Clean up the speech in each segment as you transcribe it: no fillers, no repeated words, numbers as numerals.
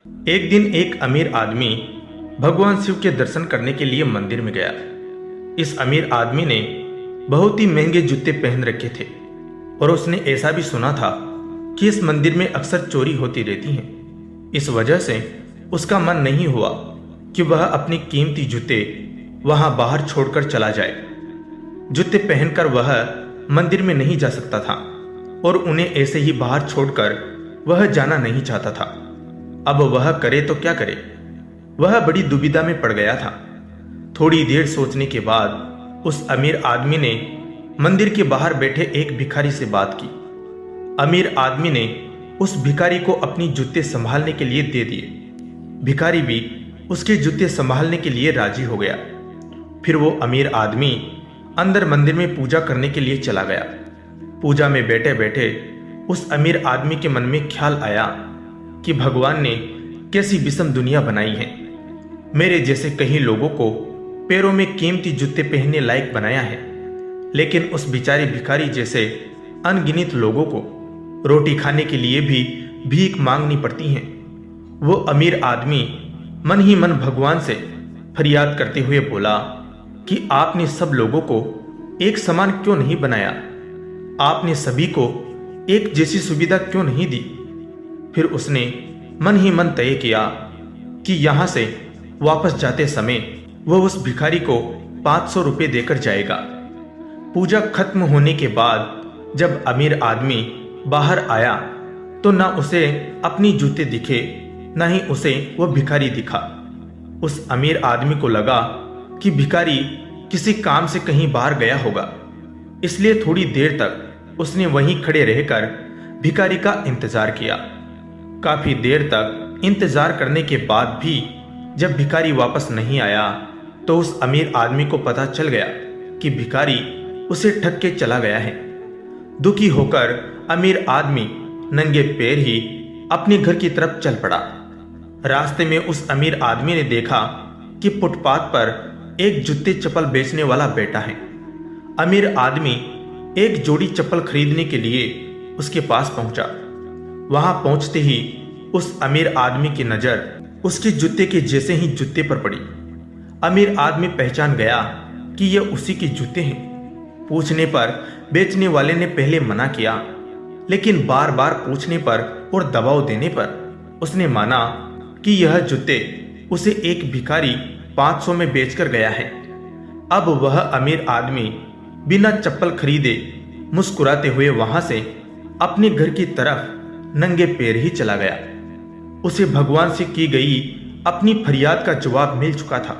एक दिन एक अमीर आदमी भगवान शिव के दर्शन करने के लिए मंदिर में गया। इस अमीर आदमी ने बहुत ही महंगे जूते पहन रखे थे और उसने ऐसा भी सुना था कि इस मंदिर में अक्सर चोरी होती रहती है। इस वजह से उसका मन नहीं हुआ कि वह अपनी कीमती जूते वहां बाहर छोड़कर चला जाए। जूते पहनकर वह मंदिर में नहीं जा सकता था और उन्हें ऐसे ही बाहर छोड़कर वह जाना नहीं चाहता था। अब वह करे तो क्या करे? वह बड़ी दुविधा में पड़ गया था। थोड़ी देर सोचने के बाद उस अमीर आदमी ने मंदिर के बाहर बैठे एक भिखारी से बात की। अमीर आदमी ने उस भिखारी को अपनी जूते संभालने के लिए दे दिए। भिखारी भी उसके जूते संभालने के लिए राजी हो गया। फिर वो अमीर आदमी अंदर मंदिर में पूजा करने के लिए चला गया। पूजा में बैठे बैठे उस अमीर आदमी के मन में ख्याल आया कि भगवान ने कैसी विषम दुनिया बनाई है। मेरे जैसे कई लोगों को पैरों में कीमती जूते पहनने लायक बनाया है, लेकिन उस बेचारे भिखारी जैसे अनगिनत लोगों को रोटी खाने के लिए भी भीख मांगनी पड़ती है। वो अमीर आदमी मन ही मन भगवान से फरियाद करते हुए बोला कि आपने सब लोगों को एक समान क्यों नहीं बनाया? आपने सभी को एक जैसी सुविधा क्यों नहीं दी? फिर उसने मन ही मन तय किया कि यहां से वापस जाते समय वह उस भिखारी को 500 रुपये देकर जाएगा। पूजा खत्म होने के बाद जब अमीर आदमी बाहर आया तो ना उसे अपनी जूते दिखे, ना ही उसे वह भिखारी दिखा। उस अमीर आदमी को लगा कि भिखारी किसी काम से कहीं बाहर गया होगा, इसलिए थोड़ी देर तक उसने वहीं खड़े रहकर भिखारी का इंतजार किया। काफी देर तक इंतजार करने के बाद भी जब भिखारी वापस नहीं आया तो उस अमीर आदमी को पता चल गया कि भिखारी उसे ठग के चला गया है। दुखी होकर अमीर आदमी नंगे पैर ही अपने घर की तरफ चल पड़ा। रास्ते में उस अमीर आदमी ने देखा कि फुटपाथ पर एक जूते चप्पल बेचने वाला बैठा है। अमीर आदमी एक जोड़ी चप्पल खरीदने के लिए उसके पास पहुंचा। वहां पहुंचते ही उस अमीर आदमी की नजर उसके जूते के जैसे ही जूते पर पड़ी। अमीर आदमी पहचान गया कि यह उसी के जूते हैं। पूछने पर बेचने वाले ने पहले मना किया, लेकिन बार बार पूछने पर और दबाव देने पर उसने माना कि यह जूते उसे एक भिखारी 500 में बेचकर गया है। अब वह अमीर आदमी बिना चप्पल खरीदे मुस्कुराते हुए वहां से अपने घर की तरफ नंगे पैर ही चला गया। उसे भगवान से की गई अपनी फरियाद का जवाब मिल चुका था।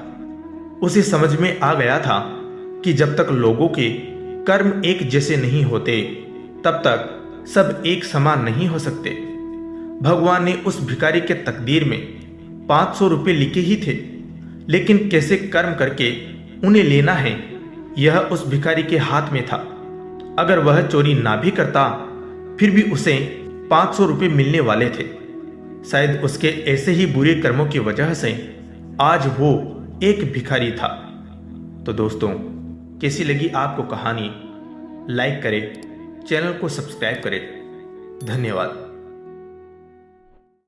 उसे समझ में आ गया था कि जब तक लोगों के कर्म एक जैसे नहीं होते तब तक सब एक समान नहीं हो सकते। भगवान ने उस भिखारी के तकदीर में 500 रुपये लिखे ही थे, लेकिन कैसे कर्म करके उन्हें लेना है यह उस भिखारी के हाथ में था। अगर वह चोरी ना भी करता फिर भी उसे 500 रुपये मिलने वाले थे। शायद उसके ऐसे ही बुरे कर्मों की वजह से आज वो एक भिखारी था। तो दोस्तों, कैसी लगी आपको कहानी? लाइक करें, चैनल को सब्सक्राइब करें। धन्यवाद।